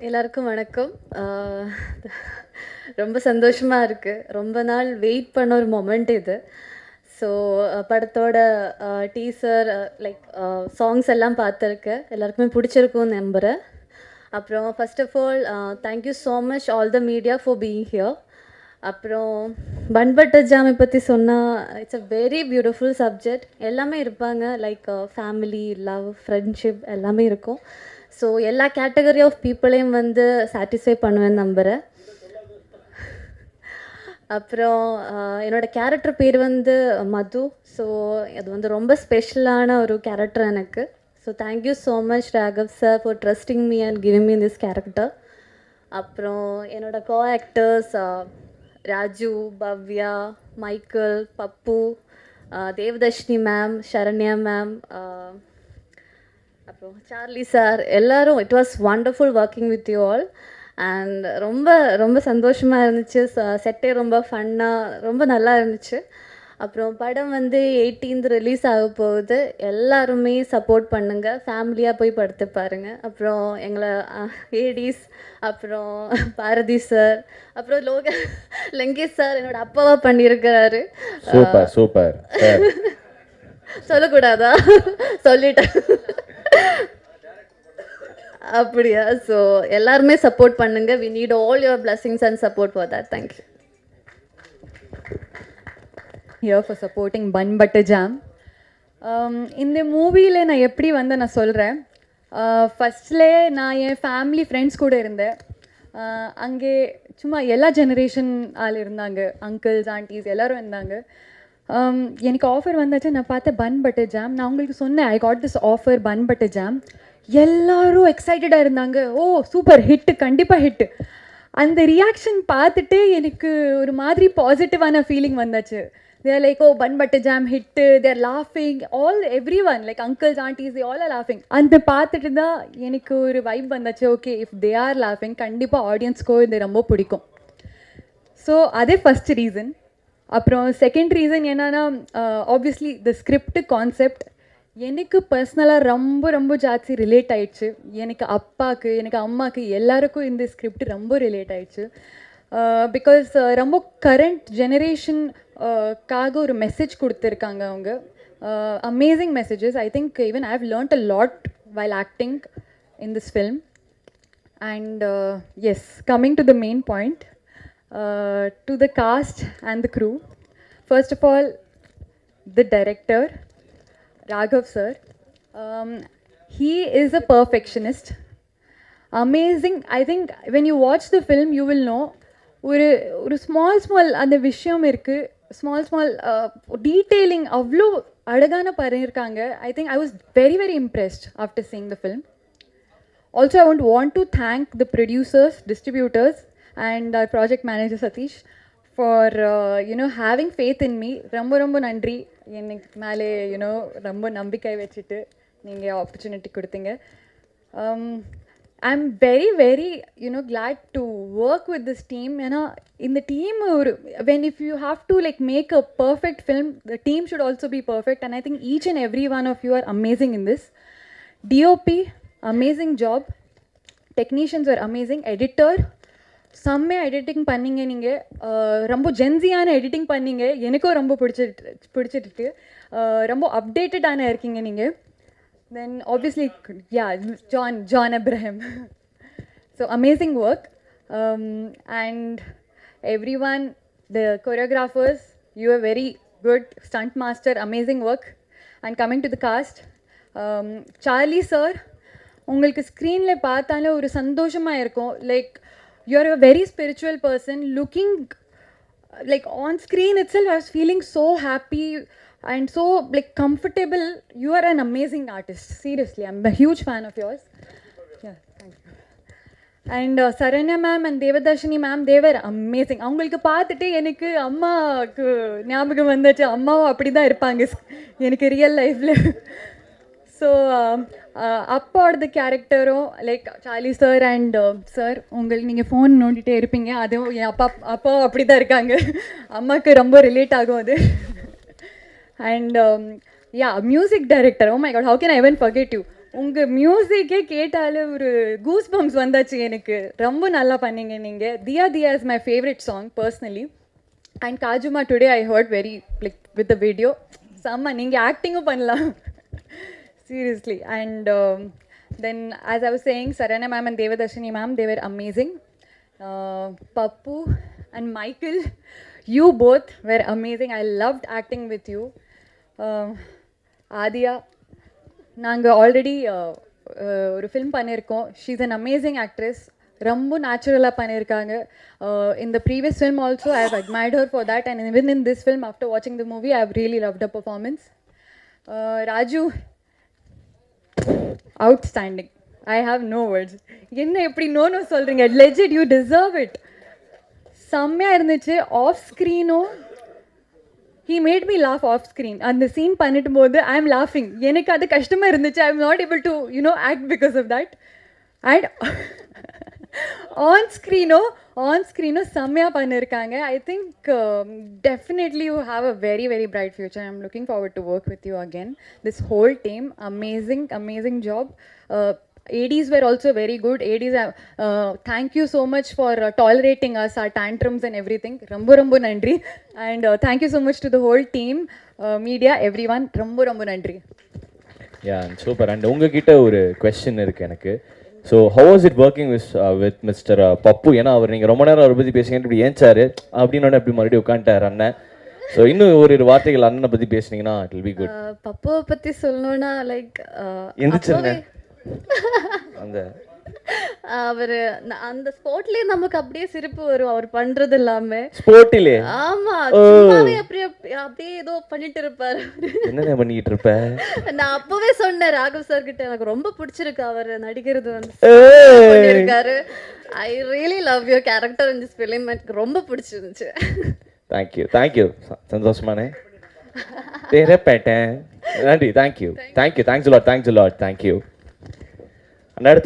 எல்லாருக்கும் வணக்கம். ரொம்ப சந்தோஷமாக இருக்குது. ரொம்ப நாள் வெயிட் பண்ண ஒரு மொமெண்ட் இது. ஸோ படத்தோட டீசர் லைக் சாங்ஸ் எல்லாம் பார்த்துருக்கேன். எல்லாருக்குமே பிடிச்சிருக்கும்னு நம்புகிறேன். அப்புறம் first of all thank you so much all the media for being here. அப்புறம் பன் பட்டர் ஜாமை பற்றி சொன்னால் it's a very beautiful subject. எல்லாமே இருப்பாங்க, லைக் ஃபேமிலி, லவ், ஃப்ரெண்ட்ஷிப் எல்லாமே இருக்கும். ஸோ எல்லா கேட்டகரி ஆஃப் பீப்புளையும் வந்து சாட்டிஸ்ஃபை பண்ணுவேன்னு நம்புகிறேன். அப்புறம் என்னோடய கேரக்டர் பேர் வந்து மது. ஸோ அது வந்து ரொம்ப ஸ்பெஷலான ஒரு கேரக்டர் எனக்கு. So thank you so much Raghav sir for trusting me and giving me this character. அப்புறம் என்னோடய co actors Raju, Bhavya, Michael, Pappu, Devadharshini ma'am, Saranya ma'am, அப்புறம் சார்லி சார், எல்லோரும். It was wonderful working with you all. And ரொம்ப ரொம்ப சந்தோஷமாக இருந்துச்சு. செட்டே ரொம்ப ஃபன்னாக ரொம்ப நல்லா இருந்துச்சு. அப்புறம் படம் வந்து 18th ரிலீஸ் ஆக போகுது. எல்லாருமே சப்போர்ட் பண்ணுங்கள், ஃபேமிலியாக போய் படுத்து பாருங்கள். அப்புறம் எங்களை ஏடிஸ், அப்புறம் பாரதி சார், அப்புறம் லங்கேஷ் சார் என்னோட அப்பாவாக பண்ணியிருக்கிறாரு. Super super. சொல்லக்கூடாதா? சொல்லிட்டேன். அப்படியா? ஸோ எல்லாருமே சப்போர்ட் பண்ணுங்க. We need all your blessings and support for that. Thank you. Here for supporting bun butter jam. இந்த மூவியில் நான் எப்படி வந்து நான் சொல்கிறேன். ஃபஸ்ட்லே நான் என் ஃபேமிலி ஃப்ரெண்ட்ஸ் கூட இருந்தேன். அங்கே சும்மா எல்லா ஜெனரேஷன் ஆள் இருந்தாங்க, அங்கிள்ஸ், ஆண்டிஸ் எல்லோரும் இருந்தாங்க. எனக்கு ஆஃபர் வந்தாச்சு. நான் பார்த்தேன் பன் பட்டர் ஜாம். நான் உங்களுக்கு சொன்னேன், I got this offer bun butter jam. எல்லாரும் எக்ஸைட்டடாக இருந்தாங்க. ஓ சூப்பர், ஹிட்டு, கண்டிப்பாக ஹிட்டு. அந்த ரியாக்ஷன் பார்த்துட்டு எனக்கு ஒரு மாதிரி பாசிட்டிவான ஃபீலிங் வந்தாச்சு. தேர் like, O bun butter jam hit, there லாஃபிங், all every one, like uncles, Andes, they all R லாஃபிங். அந்த பார்த்துட்டு தான் எனக்கு ஒரு வைப் வந்தாச்சு. ஓகே, இஃப் தே ஆர் லாஃபிங், கண்டிப்பாக ஆடியன்ஸ்க்கோ இது ரொம்ப பிடிக்கும். ஸோ அதே ஃபஸ்ட் ரீசன். அப்புறம் செகண்ட் ரீசன் என்னன்னா, ஆப்வியஸ்லி த ஸ்கிரிப்ட் கான்செப்ட் எனக்கு பர்சனலாக ரொம்ப ரொம்ப ஜாஸ்தி ரிலேட் ஆயிடுச்சு. எனக்கு அப்பாவுக்கு, எனக்கு அம்மாவுக்கு, எல்லாருக்கும் இந்த ஸ்கிரிப்ட் ரொம்ப ரிலேட் ஆயிடுச்சு. பிகாஸ் ரொம்ப கரண்ட் ஜெனரேஷன்காக ஒரு மெசேஜ் கொடுத்துருக்காங்க அவங்க. Amazing messages. I think even I have learnt a lot while acting in this film. And yes, coming to the main point, to the cast and the crew. First of all, the director, Raghav sir. He is a perfectionist. Amazing. I think when you watch the film, you will know. ஒரு small அந்த விஷயம் இருக்குது, small detailing அவ்வளோ அழகான பண்ணியிருக்காங்க. I think I was very very impressed after seeing the film. Also, I want to thank the producers, distributors, and our project manager Satish for having faith in me. ரொம்ப நன்றி. எனக்கு மேலே ரொம்ப நம்பிக்கை வச்சுட்டு நீங்கள் ஆப்பர்ச்சுனிட்டி கொடுத்தீங்க. I'm very very glad to work with this team. ஏன்னா இந்த team if you have to like make a perfect film, the team should also be perfect, and I think each and every one of you are amazing in this. DOP, amazing job. Technicians are amazing. Editor, செம்மையாக editing பண்ணிங்க. நீங்கள் ரொம்ப ஜென்சியான editing பண்ணிங்க. எனக்கும் ரொம்ப பிடிச்சிட்டு ரொம்ப அப்டேட்டடான இருக்கீங்க நீங்கள். Then obviously John Abraham. So amazing work. And everyone, the choreographers, you are very good. Stunt master, amazing work. And coming to the cast, Charlie sir, உங்களுக்கு ஸ்க்ரீனில் பார்த்தாலே ஒரு சந்தோஷமாக இருக்கும். Like you are a very spiritual person. Looking like on screen itself, I was feeling so happy and so like comfortable. You are an amazing artist. Seriously, I'm a huge fan of yours. Yeah, thank you. And Saranya ma'am and Devadarshini ma'am, they were amazing. அவங்களுக்கு பார்த்துட்டு எனக்கு அம்மாவுக்கு ஞாபகம் வந்துச்சு. அம்மாவும் அப்படி தான் இருப்பாங்க எனக்கு ரியல் லைஃப்பில். ஸோ அப்பாவோட கேரக்டரும் like Charlie sir and sir, உங்களுக்கு நீங்கள் ஃபோன் நோண்டிகிட்டே இருப்பீங்க. அதுவும் என் அப்பாவும் அப்படி தான் இருக்காங்க. அம்மாவுக்கு ரொம்ப ரிலேட் ஆகும் அது. And music director, oh my God, how can I even forget you. உங்கள் மியூசிக்கே கேட்டாலே ஒரு கூஸ் பம்ப்ஸ் வந்தாச்சு எனக்கு. ரொம்ப நல்லா பண்ணீங்க நீங்கள். Thiya Thiya is my favourite song personally. And காஜுமா today I heard very like with the video செம்ம. நீங்கள் ஆக்டிங்கும் பண்ணலாம் seriously. And then as I was saying, Sarana ma'am and Devadharshini ma'am, they were amazing. Pappu and Michael, you both were amazing. I loved acting with you. ஆதியா, நாங்கள் already ஒரு film பண்ணியிருக்கோம். She is an amazing actress. ரொம்ப நேச்சுரலாக பண்ணியிருக்காங்க. In the previous film also I have admired her for that, and even in this film after watching the movie I have really loved her performance. Raju, outstanding. I have no words. என்ன எப்படி no சொல்கிறீங்க? legit you deserve it. செம்மையாக இருந்துச்சு. Off ஸ்க்ரீனும் he made me laugh off screen. அந்த சீன் பண்ணிட்டு போது I am laughing. எனக்கு அது கஷ்டமாக இருந்துச்சு. I am not able to act because of that. And on ஸ்க்ரீனோ செம்மையாக பண்ணியிருக்காங்க. I think definitely you have a very very bright future. I am looking forward to work with you again. This whole team amazing job. ADs were also very good. ADs, thank you so much for tolerating us, our tantrums and everything. Rombo nandri. And thank you so much to the whole team, media, everyone. Rombo nandri. Yeah, super. And உங்ககிட்ட ஒரு question இருக்கு எனக்கு. So how was it working with mister Pappu? ஏன்னா அவர் நீங்கள் ரொம்ப நேரம் அவரை பற்றி பேசுங்க இப்படி ஏஞ்சாரு அப்படின்னு அப்படி மறுபடியும் உட்காந்துட்டார் அண்ணன். ஸோ இன்னும் ஒரு வார்த்தைகள் அண்ணனை பற்றி பேசுனீங்கன்னா இட் வில் பி குட். பப்புவை பற்றி சொல்லணும்னா லைக் எந்திரிச்சிருங்க அந்த அவர் அந்த ஸ்போர்ட்லயே நமக்கு அப்படியே சிரிப்பு வரும் அவர் பண்றது எல்லாமே. ஸ்போர்ட்டிலே? ஆமா, சும்மாவே அப்படியே ஏதோ பண்ணிட்டு இருப்பாரு. என்ன பண்ணிட்டு இருப்ப? நான் அப்பவே சொன்னேன் ராகவ் சார் கிட்ட, எனக்கு ரொம்ப பிடிச்சிருக்கு அவர் நடிக்கிறது வந்து பண்ணிருக்காரு. I really love your character in this film. எனக்கு ரொம்ப பிடிச்சிருந்துச்சு. தேங்க்யூ சந்தோஷமானே தேரப்பேட்டேன். நன்றி. Thank you. Thanks a lot. Thank you. அந்த அடுத்த